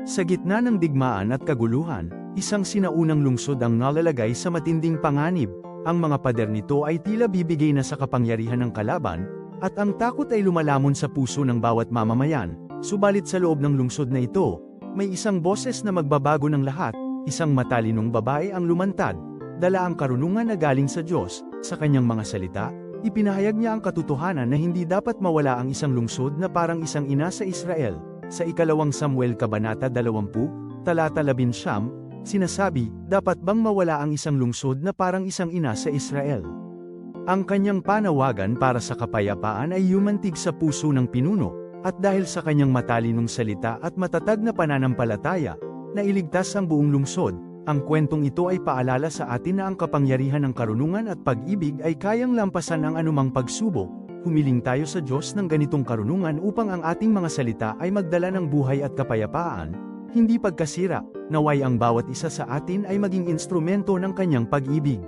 Sa gitna ng digmaan at kaguluhan, isang sinaunang lungsod ang nalalagay sa matinding panganib. Ang mga pader nito ay tila bibigay na sa kapangyarihan ng kalaban, at ang takot ay lumalamon sa puso ng bawat mamamayan. Subalit sa loob ng lungsod na ito, may isang boses na magbabago ng lahat, isang matalinong babae ang lumantad, dala ang karunungan na galing sa Diyos. Sa kanyang mga salita, ipinahayag niya ang katotohanan na hindi dapat mawala ang isang lungsod na parang isang ina sa Israel. Sa ikalawang Samuel Kabanata 20, talata 11, sinasabi, dapat bang mawala ang isang lungsod na parang isang ina sa Israel? Ang kanyang panawagan para sa kapayapaan ay yumantig sa puso ng pinuno, at dahil sa kanyang matalinong salita at matatag na pananampalataya, nailigtas ang buong lungsod. Ang kwentong ito ay paalala sa atin na ang kapangyarihan ng karunungan at pag-ibig ay kayang lampasan ang anumang pagsubok. Humiling tayo sa Diyos ng ganitong karunungan upang ang ating mga salita ay magdala ng buhay at kapayapaan, hindi pagkasira. Naway ang bawat isa sa atin ay maging instrumento ng kanyang pag-ibig.